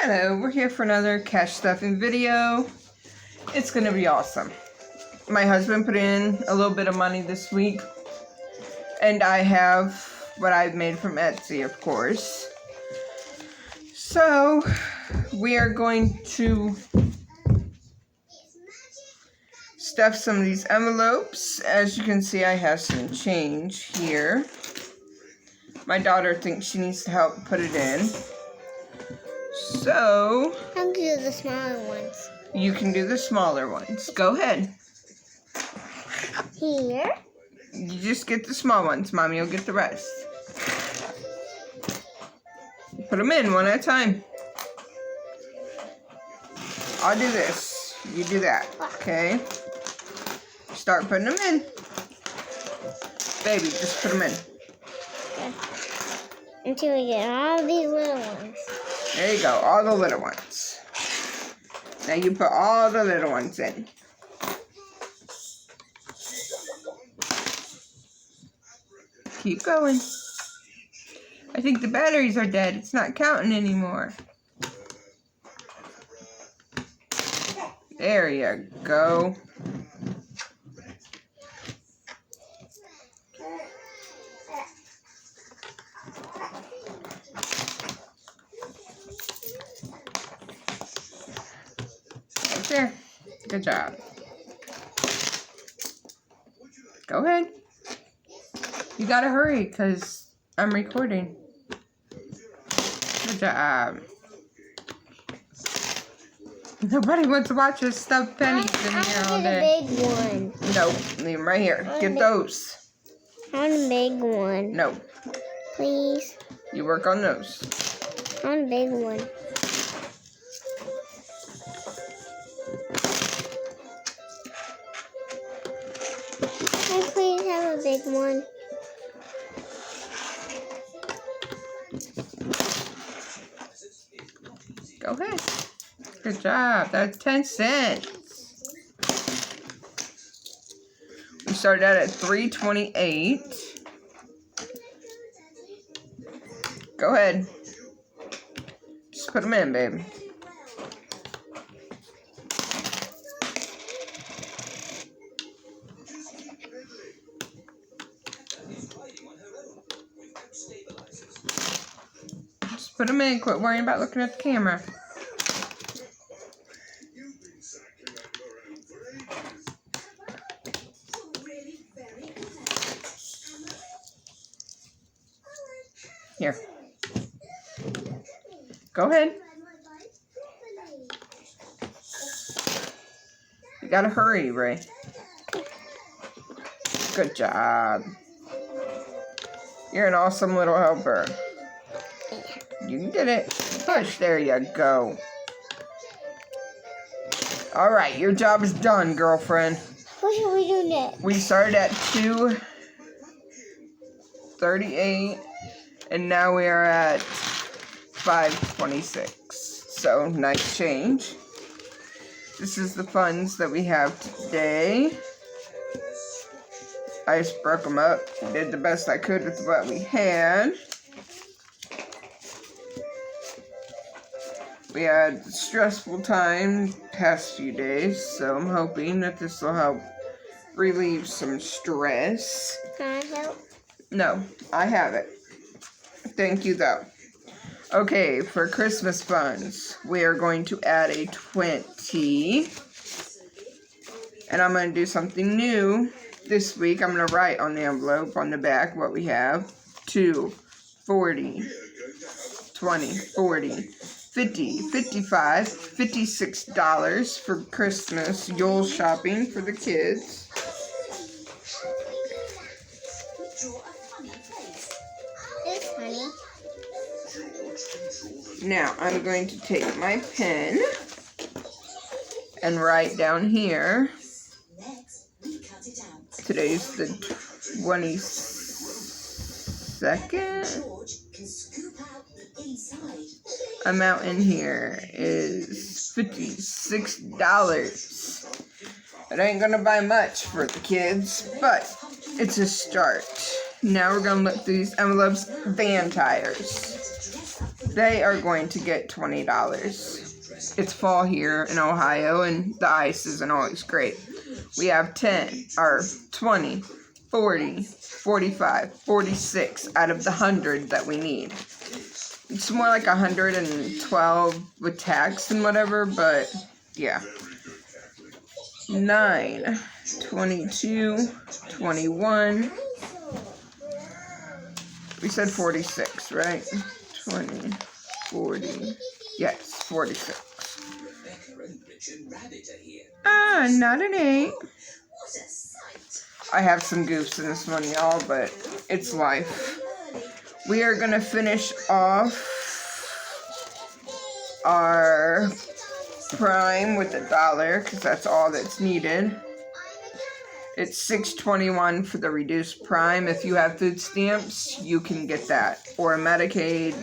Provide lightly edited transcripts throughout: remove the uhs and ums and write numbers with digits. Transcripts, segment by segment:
Hello, we're here for another cash stuffing video. It's gonna be awesome. My husband put in a little bit of money this week, and I have what I've made from Etsy, of course. So we are going to stuff some of these envelopes. As you can see, I have some change here. My daughter thinks she needs to help put it in. So I'll do the smaller ones. You can do the smaller ones. Go ahead. Here. You just get the small ones. Mommy will get the rest. Put them in one at a time. I'll do this. You do that. Okay? Start putting them in. Baby, just put them in. Okay. Until we get all these little ones. There you go. All the little ones. Now you put all the little ones in. Keep going. I think the batteries are dead. It's not counting anymore. There you go. Right there. Good job. Go ahead. You gotta hurry, because I'm recording. Good job. Nobody wants to watch us stuff pennies in here all day. I want a big one. No, leave them right here. Get those. I want a big one. No. Please. You work on those. I want a big one. Can I please have a big one? Go ahead. Good job. That's 10 cents. We started out at $3.28. Go ahead. Just put them in, baby. Just put them in. Quit worrying about looking at the camera. Here. Go ahead. You gotta hurry, Ray. Good job. You're an awesome little helper. You can get it. Push. There you go. Alright, your job is done, girlfriend. What should we do next? We started at $2.38. And now we are at $5.26. So, nice change. This is the funds that we have today. I just broke them up. Did the best I could with what we had. We had a stressful time past few days. So, I'm hoping that this will help relieve some stress. Can I help? No, I have it. Thank you, though. Okay, for Christmas funds, we are going to add a 20. And I'm going to do something new this week. I'm going to write on the envelope on the back what we have. 2, 40, 20, 40, 50, 55, $56 for Christmas Yule shopping for the kids. Now, I'm going to take my pen and write down here. Today's the 22nd. Amount in here is $56. It ain't gonna buy much for the kids, but it's a start. Now we're gonna look through these envelopes. Van tires. they are going to get $20. It's fall here in Ohio, and the ice isn't always great. We have 10, or 20, 40, 45, 46 out of the 100 that we need. It's more like 112 with tax and whatever, but yeah. 9, 22, 21. We said 46, right? 20, 40. Yes, 46. Ah, not an 8. I have some goofs in this one, y'all, but it's life. We are going to finish off our prime with $1 because that's all that's needed. It's $6.21 for the reduced prime. If you have food stamps, you can get that, or Medicaid,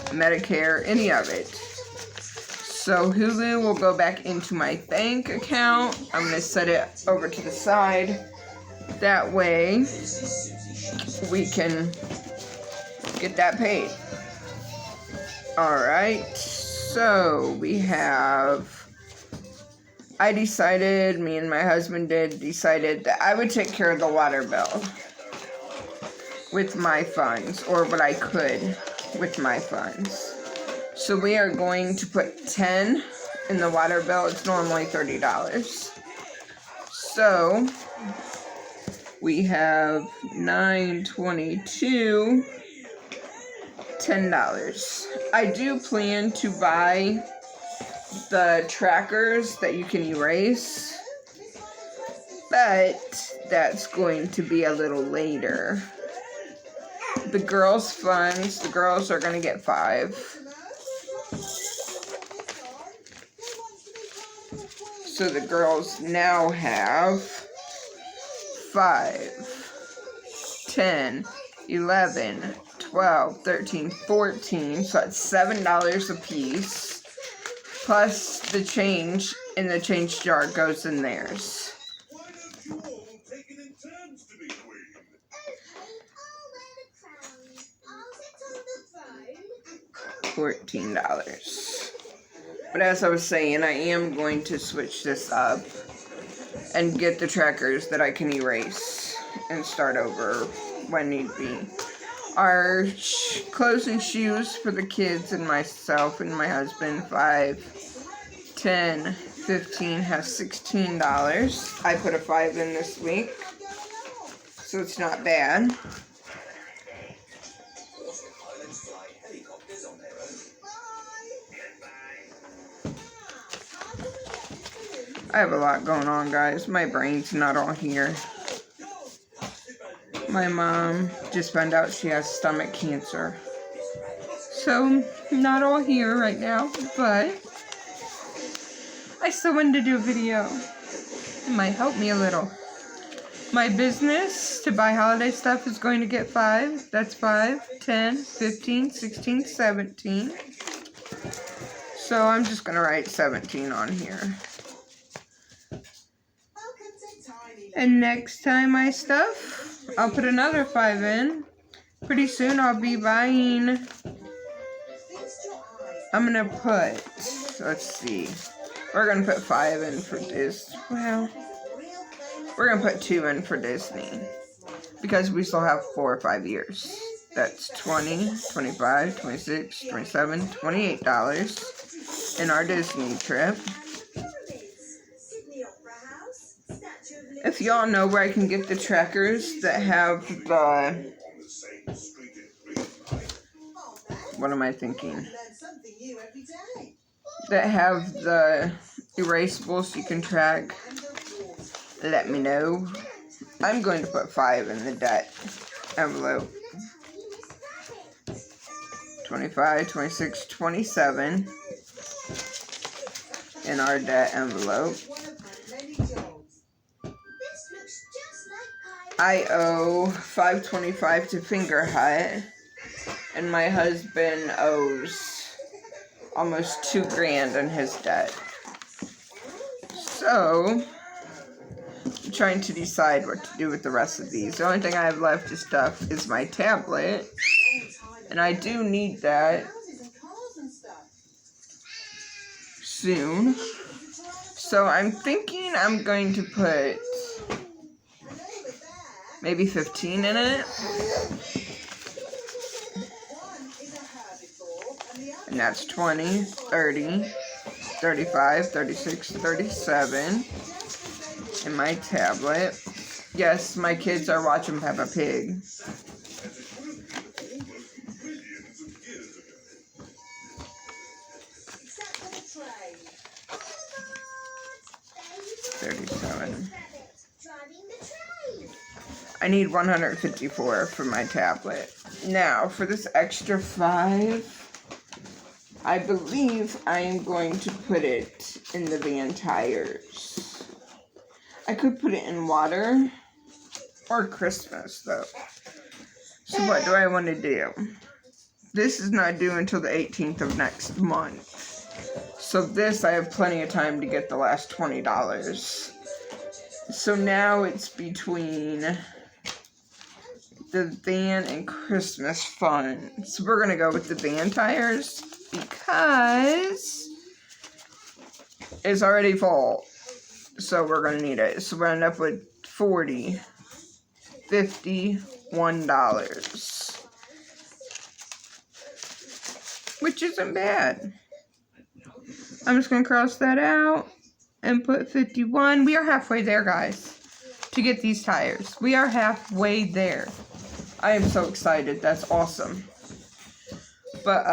Medicare, any of it. So Hulu will go back into my bank account. I'm going to set it over to the side. That way we can get that paid. Alright, so we have, me and my husband decided that I would take care of the water bill with my funds, or what I could with my funds. So we are going to put 10 in the water bill. It's normally $30. So we have 9.22, $10. I do plan to buy the trackers that you can erase, but that's going to be a little later. The girls' funds, the girls are going to get 5. So the girls now have 5, 10, 11, 12, 13, 14. So that's $7 a piece. Plus the change in the change jar goes in theirs. $14. But as I was saying, I am going to switch this up and get the trackers that I can erase and start over when need be. Our clothes and shoes for the kids and myself and my husband, 5, 10, 15, has $16. I put a 5 in this week, so it's not bad. I have a lot going on, guys. My brain's not all here. My mom just found out she has stomach cancer. So, not all here right now, but I still wanted to do a video. It might help me a little. My business to buy holiday stuff is going to get 5. That's 5, 10, 15, 16, 17. So I'm just going to write 17 on here. And next time I stuff, I'll put another 5 in. Pretty soon I'll be buying, I'm going to put, let's see, we're going to put 5 in for Disney. Well, we're going to put 2 in for Disney because we still have 4 or 5 years. That's 20, 25, 26, 27, $28 in our Disney trip. If y'all know where I can get the trackers that have the, what am I thinking? That have the erasables you can track, let me know. I'm going to put 5 in the debt envelope. 25, 26, 27 in our debt envelope. I owe $5.25 to Finger Hut, and my husband owes almost $2,000 in his debt. So, I'm trying to decide what to do with the rest of these. The only thing I have left to stuff is my tablet, and I do need that soon. So I'm thinking I'm going to put maybe 15 in it. And that's 20, 30, 35, 36, 37 in my tablet. Yes, my kids are watching Peppa Pig. I need 154 for my tablet. Now, for this extra 5, I believe I am going to put it in the van tires. I could put it in water or Christmas, though. So what do I want to do? This is not due until the 18th of next month. So this, I have plenty of time to get the last $20. So now it's between the van and Christmas funds. We're going to go with the van tires because it's already full. So we're going to need it. So we're going to end up with $51. Which isn't bad. I'm just going to cross that out and put 51. We are halfway there, guys, to get these tires. We are halfway there. I am so excited. That's awesome. But,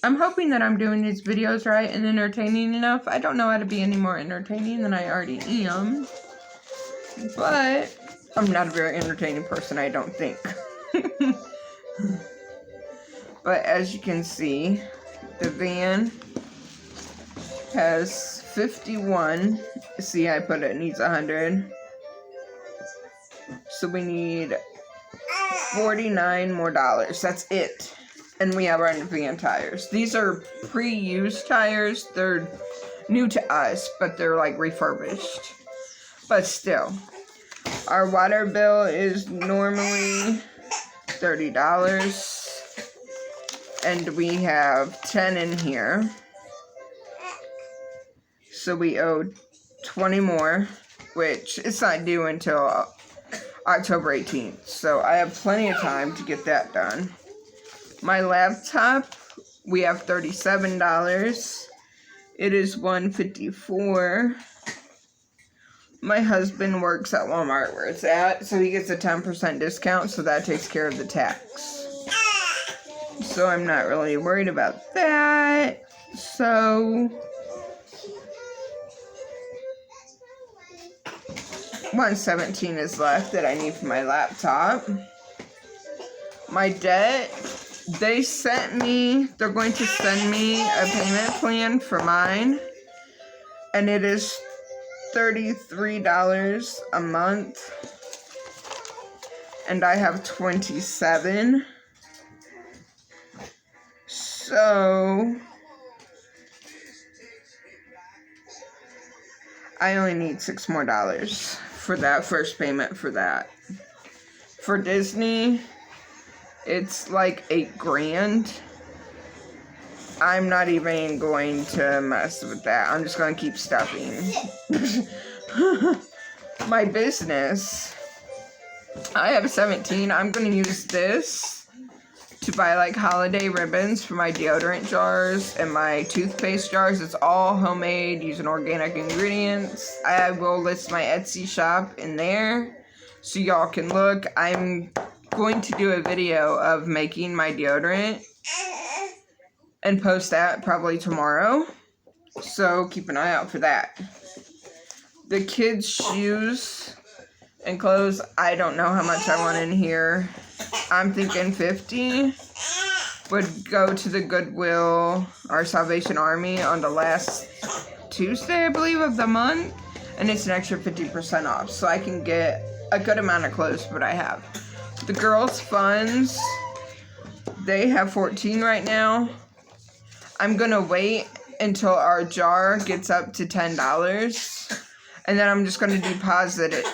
I'm hoping that I'm doing these videos right and entertaining enough. I don't know how to be any more entertaining than I already am. But I'm not a very entertaining person, I don't think. But as you can see, the van has 51. See, I put it needs 100. So we need $49 more. That's it. And we have our van tires. These are pre-used tires. They're new to us, but they're like refurbished. But still, our water bill is normally $30. And we have 10 in here. So we owe 20 more, which it's not due until October 18th. So I have plenty of time to get that done. My laptop, we have $37. It is $154. My husband works at Walmart where it's at, so he gets a 10% discount, so that takes care of the tax. So I'm not really worried about that. So $117 is left that I need for my laptop. My debt, they're going to send me a payment plan for mine, and it is $33 a month, and I have 27. So I only need $6 more for that first payment for that. For Disney, it's like $8,000. I'm not even going to mess with that. I'm just going to keep stuffing. My business, I have 17. I'm going to use this to buy like holiday ribbons for my deodorant jars and my toothpaste jars. It's all homemade using organic ingredients. I will list my Etsy shop in there so y'all can look. I'm going to do a video of making my deodorant and post that probably tomorrow. So keep an eye out for that. The kids' shoes and clothes, I don't know how much I want in here. I'm thinking 50 would go to the Goodwill or Salvation Army on the last Tuesday, I believe, of the month. And it's an extra 50% off. So I can get a good amount of clothes for what I have. The girls' funds, they have 14 right now. I'm going to wait until our jar gets up to $10. And then I'm just going to deposit it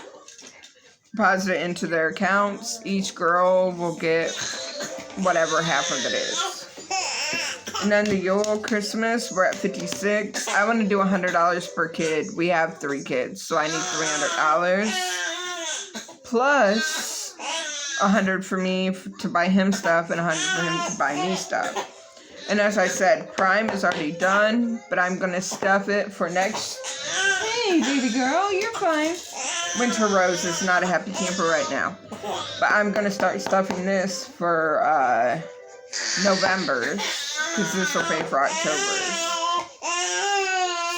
into their accounts. Each girl will get whatever half of it is. And then the Yule Christmas, we're at $56. I want to do $100 per kid. We have 3 kids, so I need $300. Plus $100 for me to buy him stuff and $100 for him to buy me stuff. And as I said, Prime is already done, but I'm going to stuff it for next... Hey, baby girl, you're fine. Winter Rose is not a happy camper right now. But I'm going to start stuffing this for November's, because this will pay for October's.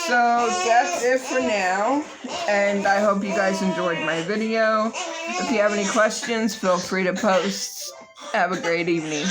So that's it for now, and I hope you guys enjoyed my video. If you have any questions, feel free to post. Have a great evening.